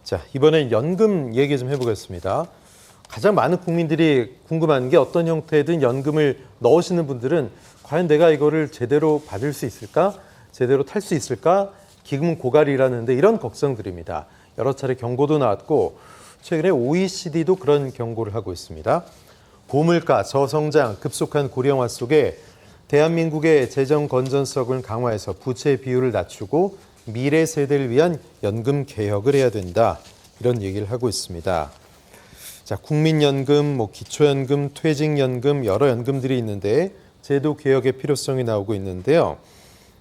자, 이번엔 연금 얘기 좀 해보겠습니다. 가장 많은 국민들이 궁금한 게 어떤 형태든 연금을 넣으시는 분들은 과연 내가 이거를 제대로 받을 수 있을까? 제대로 탈 수 있을까? 기금은 고갈이라는데 이런 걱정들입니다. 여러 차례 경고도 나왔고 최근에 OECD도 그런 경고를 하고 있습니다. 고물가, 저성장, 급속한 고령화 속에 대한민국의 재정 건전성을 강화해서 부채 비율을 낮추고 미래 세대를 위한 연금 개혁을 해야 된다. 이런 얘기를 하고 있습니다. 자, 국민연금, 기초연금, 퇴직연금 여러 연금들이 있는데 제도 개혁의 필요성이 나오고 있는데요.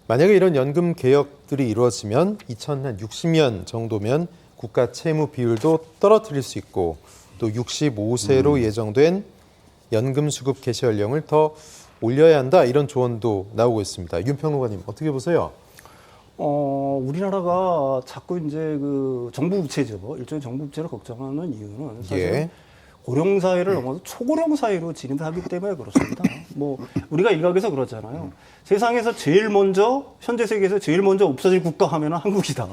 만약에 이런 연금 개혁들이 이루어지면 2060년 정도면 국가 채무 비율도 떨어뜨릴 수 있고 또 65세로 예정된 연금 수급 개시 연령을 더 올려야 한다. 이런 조언도 나오고 있습니다. 윤 평론가님 어떻게 보세요? 우리나라가 자꾸 이제 그 정부 부채죠. 일종의 정부 부채를 걱정하는 이유는 사실 고령 사회를 넘어서 초고령 사회로 진입하기 때문에 그렇습니다. 우리가 일각에서 그렇잖아요. 세상에서 제일 먼저 현재 세계에서 제일 먼저 없어질 국가 하면은 한국이다.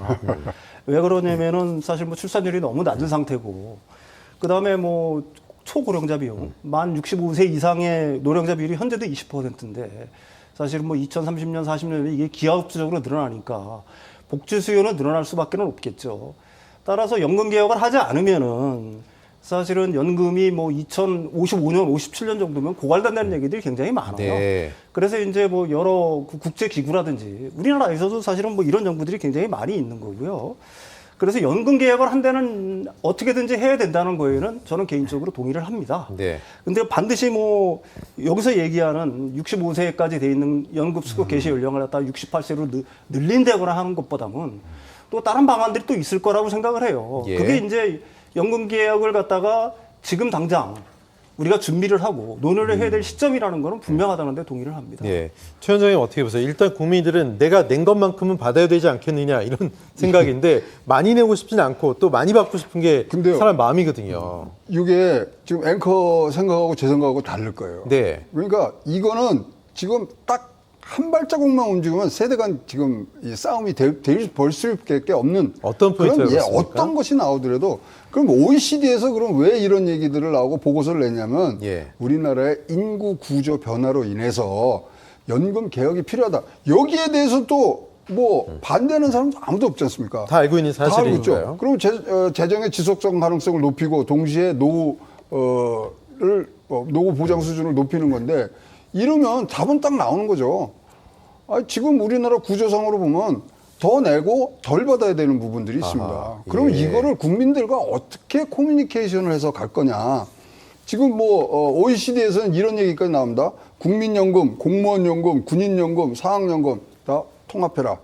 왜 그러냐면은 사실 출산율이 너무 낮은 상태고 그다음에 초고령자 비용 만 65세 이상의 노령자 비율이 현재도 20%인데 사실은 2030년, 40년에 이게 기하급수적으로 늘어나니까 복지 수요는 늘어날 수밖에 없겠죠. 따라서 연금 개혁을 하지 않으면은 사실은 연금이 2055년, 57년 정도면 고갈된다는 얘기들이 굉장히 많아요. 네. 그래서 이제 여러 국제 기구라든지 우리나라에서도 사실은 이런 연구들이 굉장히 많이 있는 거고요. 그래서 연금 개혁을 한다는 어떻게든지 해야 된다는 거에는 저는 개인적으로 동의를 합니다. 네. 근데 반드시 여기서 얘기하는 65세까지 돼 있는 연금 수급 개시 연령을 갖다가 68세로 늘린다거나 하는 것보다는 또 다른 방안들이 또 있을 거라고 생각을 해요. 예. 그게 이제 연금 개혁을 갖다가 지금 당장 우리가 준비를 하고 논의를 해야 될 시점이라는 거는 분명하다는 데 동의를 합니다. 예. 최 원장님 어떻게 보세요? 일단 국민들은 내가 낸 것만큼은 받아야 되지 않겠느냐 이런 생각인데 많이 내고 싶진 않고 또 많이 받고 싶은 게 근데요, 사람 마음이거든요. 이게 지금 앵커 생각하고 제 생각하고 다를 거예요. 네. 그러니까 이거는 지금 딱 한 발자국만 움직이면 세대 간 지금 이 싸움이 벌 수밖에 없는 어떤 포인트가 그런 그렇습니까? 어떤 것이 나오더라도 그럼 OECD에서 그럼 왜 이런 얘기들을 나오고 보고서를 내냐면 우리나라의 인구 구조 변화로 인해서 연금 개혁이 필요하다. 여기에 대해서 또 반대하는 사람도 아무도 없지 않습니까? 다 알고 있는 다 알고 있죠. 사실이니까요. 그럼 재정의 지속성 가능성을 높이고 동시에 노후 보장 수준을 높이는 건데 이러면 답은 딱 나오는 거죠. 지금 우리나라 구조상으로 보면 더 내고 덜 받아야 되는 부분들이 있습니다. 그러면 이거를 국민들과 어떻게 커뮤니케이션을 해서 갈 거냐. 지금 OECD에서는 이런 얘기까지 나옵니다. 국민연금, 공무원연금, 군인연금, 사학연금 다 통합해라.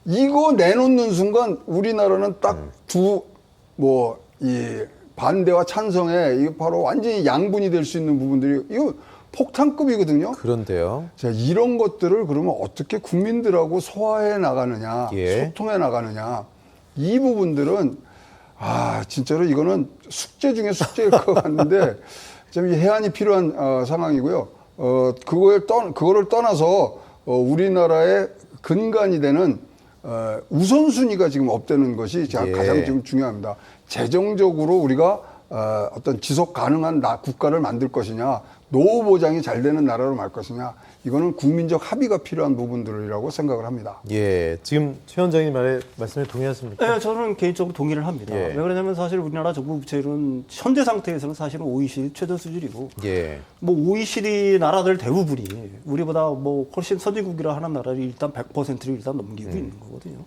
이거 내놓는 순간 우리나라는 딱 이 반대와 찬성에 이게 바로 완전히 양분이 될 수 있는 부분들이 이거 폭탄급이거든요. 그런데요. 자, 이런 것들을 그러면 어떻게 국민들하고 소화해 나가느냐, 소통해 나가느냐, 이 부분들은 진짜로 이거는 숙제 중에 숙제일 것 같은데 좀 해안이 필요한 상황이고요. 그거를 떠나서 우리나라의 근간이 되는 우선순위가 지금 없다는 것이 가장 지금 중요합니다. 재정적으로 우리가 어떤 지속 가능한 국가를 만들 것이냐, 노후 보장이 잘 되는 나라로 말 것이냐, 이거는 국민적 합의가 필요한 부분들이라고 생각을 합니다. 예, 지금 최 원장님 말씀에 동의하십니까? 네, 저는 개인적으로 동의를 합니다. 왜 그러냐면 사실 우리나라 정부 부채는 현재 상태에서는 사실은 OECD 최저 수준이고, OECD 나라들 대부분이 우리보다 훨씬 선진국이라 하는 나라를 일단 100%를 일단 넘기고 있는 거거든요.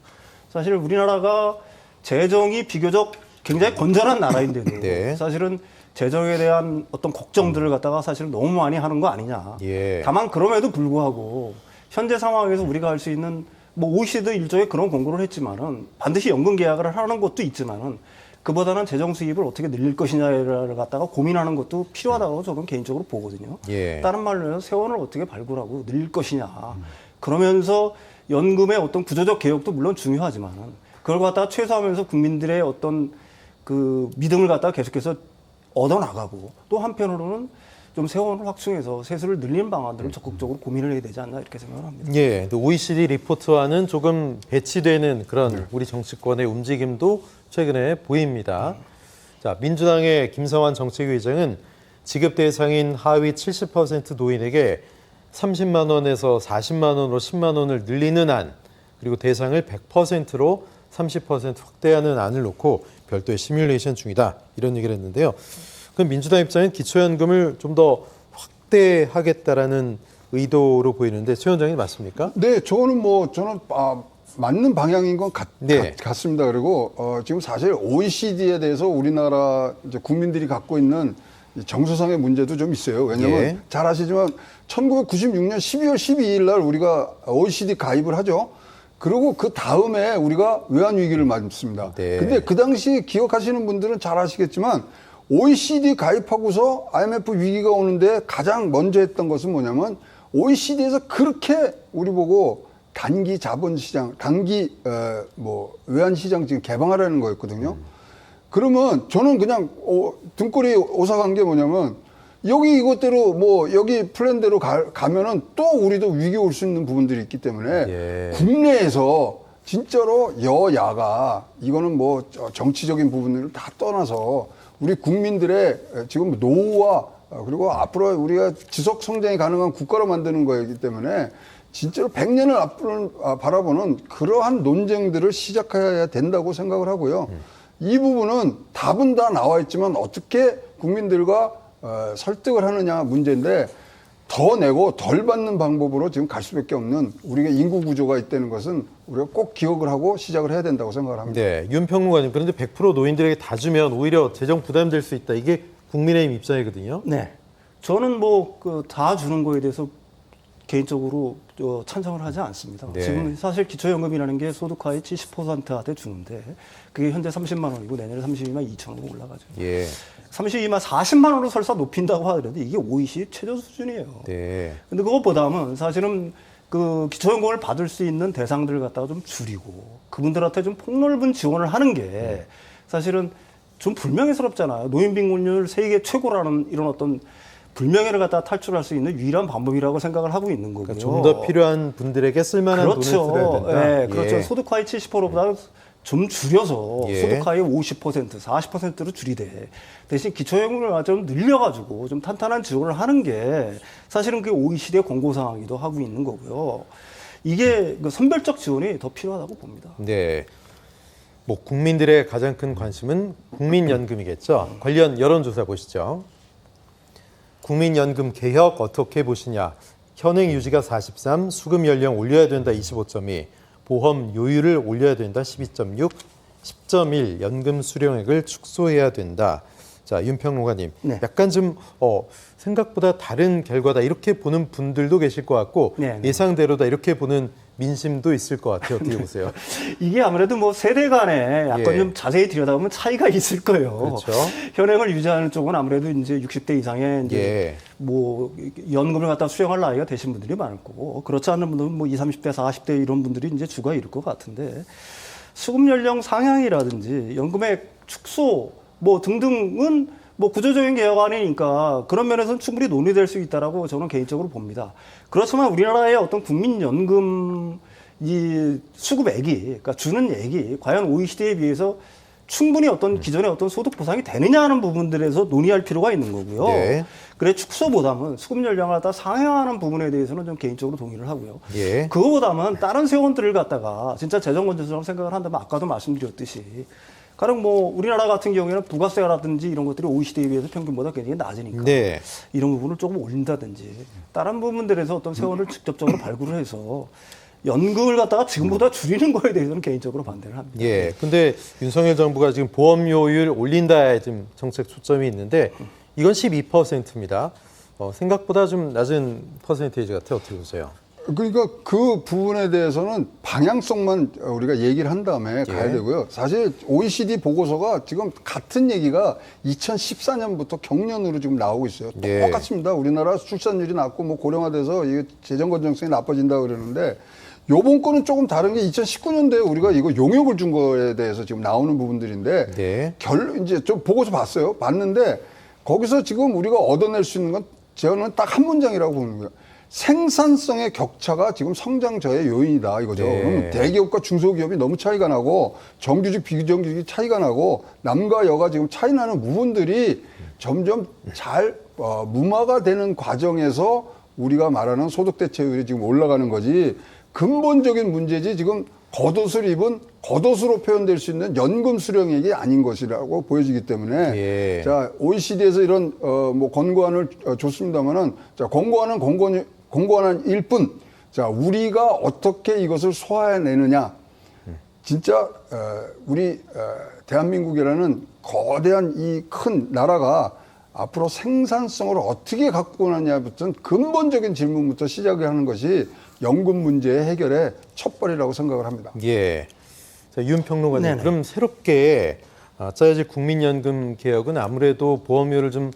사실 우리나라가 재정이 비교적 굉장히 건전한 나라인데도 사실은 재정에 대한 어떤 걱정들을 갖다가 사실은 너무 많이 하는 거 아니냐. 다만 그럼에도 불구하고 현재 상황에서 우리가 할 수 있는 OECD도 일종의 그런 권고를 했지만은 반드시 연금 개혁을 하는 것도 있지만은 그보다는 재정 수입을 어떻게 늘릴 것이냐를 갖다가 고민하는 것도 필요하다고 저는 개인적으로 보거든요. 다른 말로 해서 세원을 어떻게 발굴하고 늘릴 것이냐. 그러면서 연금의 어떤 구조적 개혁도 물론 중요하지만은 그걸 갖다가 최소화하면서 국민들의 어떤 그 믿음을 갖다가 계속해서 얻어나가고 또 한편으로는 좀 세원을 확충해서 세수를 늘리는 방안들을 적극적으로 고민을 해야 되지 않나 이렇게 생각을 합니다. 예, OECD 리포트와는 조금 배치되는 그런 우리 정치권의 움직임도 최근에 보입니다. 자, 민주당의 김성환 정책위의장은 지급 대상인 하위 70% 노인에게 30만 원에서 40만 원으로 10만 원을 늘리는 안, 그리고 대상을 100%로 30% 확대하는 안을 놓고 별도의 시뮬레이션 중이다. 이런 얘기를 했는데요. 그럼 민주당 입장은 기초연금을 좀 더 확대하겠다라는 의도로 보이는데 최 원장님 맞습니까? 네, 저는 맞는 방향인 건 네. 같습니다. 그리고 지금 사실 OECD에 대해서 우리나라 이제 국민들이 갖고 있는 정서상의 문제도 좀 있어요. 왜냐하면 예. 잘 아시지만 1996년 12월 12일 날 우리가 OECD 가입을 하죠. 그리고 그 다음에 우리가 외환 위기를 맞습니다. 네. 근데 그 당시 기억하시는 분들은 잘 아시겠지만 OECD 가입하고서 IMF 위기가 오는데 가장 먼저 했던 것은 뭐냐면 OECD에서 그렇게 우리 보고 단기 자본시장, 외환시장 지금 개방하라는 거였거든요. 그러면 저는 그냥 등골이 오싹한 게 뭐냐면 여기 이것대로 여기 플랜대로 가면은 또 우리도 위기 올 수 있는 부분들이 있기 때문에 예. 국내에서 진짜로 여야가 이거는 정치적인 부분을 다 떠나서 우리 국민들의 지금 노후와 그리고 앞으로 우리가 지속 성장이 가능한 국가로 만드는 거이기 때문에 진짜로 100년을 앞으로 바라보는 그러한 논쟁들을 시작해야 된다고 생각을 하고요. 이 부분은 답은 다 나와 있지만 어떻게 국민들과 설득을 하느냐 문제인데 더 내고 덜 받는 방법으로 지금 갈 수밖에 없는 우리가 인구 구조가 있다는 것은 우리가 꼭 기억을 하고 시작을 해야 된다고 생각을 합니다. 네, 윤평론가님 그런데 100% 노인들에게 다 주면 오히려 재정 부담될 수 있다. 이게 국민의힘 입장이거든요. 네. 저는 다 주는 거에 대해서 개인적으로 찬성을 하지 않습니다. 네. 지금 사실 기초연금이라는 게 소득하의 70%한테 주는데 그게 현재 30만 원이고 내년에 32만 2천 원으로 올라가죠. 예. 32만 40만 원으로 설사 높인다고 하더라도 이게 OECD 최저 수준이에요. 네. 근데 그것보다는 사실은 그 기초연금을 받을 수 있는 대상들 갖다가 좀 줄이고 그분들한테 좀 폭넓은 지원을 하는 게 사실은 좀 불명예스럽잖아요. 노인 빈곤율 세계 최고라는 이런 어떤 불명예를 갖다 탈출할 수 있는 유일한 방법이라고 생각을 하고 있는 거고요. 그러니까 좀 더 필요한 분들에게 쓸만한 돈을 써야 된다. 네, 그렇죠. 예. 소득하위 70%보다 좀 줄여서 예. 소득하위 50%, 40%로 줄이되 대신 기초연금을 좀 늘려가지고 좀 탄탄한 지원을 하는 게 사실은 그게 OECD의 권고사항이기도 하고 있는 거고요. 이게 선별적 지원이 더 필요하다고 봅니다. 네. 국민들의 가장 큰 관심은 국민연금이겠죠. 관련 여론조사 보시죠. 국민연금 개혁 어떻게 보시냐. 현행 유지가 43, 수급 연령 올려야 된다 25.2, 보험 요율을 올려야 된다 12.6, 10.1 연금 수령액을 축소해야 된다. 자, 윤평론가님, 네. 약간 좀 생각보다 다른 결과다 이렇게 보는 분들도 계실 것 같고 네. 예상대로다 이렇게 보는 민심도 있을 것 같아요. 어떻게 보세요? 이게 아무래도 세대 간에 약간 예. 좀 자세히 들여다보면 차이가 있을 거예요. 그렇죠. 현행을 유지하는 쪽은 아무래도 이제 60대 이상의 이제 예. 연금을 갖다 수령할 나이가 되신 분들이 많을 거고 그렇지 않은 분들은 20, 30대, 40대 이런 분들이 이제 주가 이룰 것 같은데 수급 연령 상향이라든지 연금액 축소 등등은 구조적인 개혁안이니까 그런 면에서는 충분히 논의될 수 있다라고 저는 개인적으로 봅니다. 그렇지만 우리나라의 어떤 국민연금 이 수급액이, 그러니까 주는 액이 과연 OECD에 비해서 충분히 어떤 기존의 어떤 소득 보상이 되느냐 하는 부분들에서 논의할 필요가 있는 거고요. 네. 그래 축소보다는 수급 연령을 갖다 상향하는 부분에 대해서는 좀 개인적으로 동의를 하고요. 예. 그거보다는 다른 세원들을 갖다가 진짜 재정 건전성을 생각을 한다면 아까도 말씀드렸듯이 가령 우리나라 같은 경우에는 부가세라든지 이런 것들이 OECD에 비해서 평균보다 굉장히 낮으니까 네. 이런 부분을 조금 올린다든지 다른 부분들에서 어떤 세원을 직접적으로 발굴을 해서 연금을 갖다가 지금보다 줄이는 거에 대해서는 개인적으로 반대를 합니다. 예. 근데 윤석열 정부가 지금 보험료율 올린다에 지금 정책 초점이 있는데 이건 12%입니다. 생각보다 좀 낮은 퍼센테이지 같아요. 어떻게 보세요? 그러니까 그 부분에 대해서는 방향성만 우리가 얘기를 한 다음에 가야 되고요. 사실 OECD 보고서가 지금 같은 얘기가 2014년부터 경년으로 지금 나오고 있어요. 예. 똑같습니다. 우리나라 출산율이 낮고 고령화돼서 이게 재정 건전성이 나빠진다 그러는데 요번 거는 조금 다른 게 2019년도에 우리가 이거 용역을 준 거에 대해서 지금 나오는 부분들인데 네. 이제 좀 보고서 봤어요. 봤는데 거기서 지금 우리가 얻어낼 수 있는 건 저는 딱 한 문장이라고 보는 거예요. 생산성의 격차가 지금 성장저의 요인이다 이거죠. 네. 그러면 대기업과 중소기업이 너무 차이가 나고 정규직 비정규직이 차이가 나고 남과 여가 지금 차이 나는 부분들이 점점 잘 무마가 되는 과정에서 우리가 말하는 소득 대체율이 지금 올라가는 거지 근본적인 문제지 지금 겉옷을 입은 겉옷으로 표현될 수 있는 연금 수령액이 아닌 것이라고 보여지기 때문에 예. 자 OECD에서 이런 뭐 권고안을 줬습니다만은 자 권고안일 뿐 자 우리가 어떻게 이것을 소화해내느냐 진짜 우리 대한민국이라는 거대한 이 큰 나라가 앞으로 생산성을 어떻게 갖고 가느냐부터 근본적인 질문부터 시작을 하는 것이 연금 문제의 해결의 첫발이라고 생각을 합니다. 예. 자, 윤 평론가님, 네네. 그럼 새롭게 짜여질 국민연금 개혁은 아무래도 보험료를 좀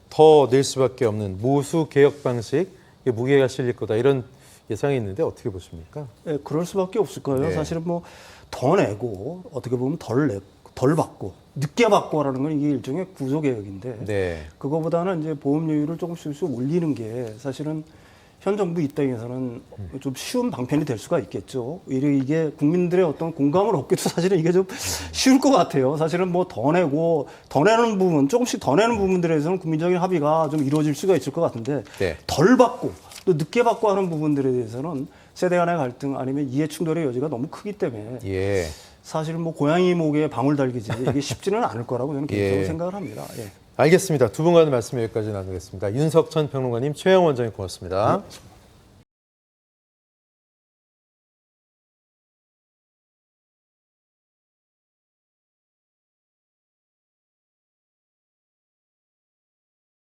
더 낼 수밖에 없는 모수 개혁 방식, 무게가 실릴 거다 이런 예상이 있는데 어떻게 보십니까? 예, 그럴 수밖에 없을 거예요. 네. 사실은 뭐 더 내고 어떻게 보면 덜 받고 늦게 받고라는 건 이게 일종의 구조 개혁인데 네. 그거보다는 이제 보험료율을 조금씩 올리는 게 사실은 현 정부 입장에서는 좀 쉬운 방편이 될 수가 있겠죠. 오히려 이게 국민들의 어떤 공감을 얻기도 사실은 이게 좀 쉬울 것 같아요. 사실은 뭐 더 내고 더 내는 부분, 조금씩 더 내는 부분들에서는 국민적인 합의가 좀 이루어질 수가 있을 것 같은데 네. 덜 받고 또 늦게 받고 하는 부분들에 대해서는 세대 간의 갈등 아니면 이해 충돌의 여지가 너무 크기 때문에 예. 사실은 뭐 고양이 목에 방울 달기지 이게 쉽지는 않을 거라고 저는 개인적으로 예. 생각을 합니다. 예. 알겠습니다. 두 분과의 말씀 여기까지 나누겠습니다. 윤석천 평론가님, 최영 원장님 고맙습니다. 네.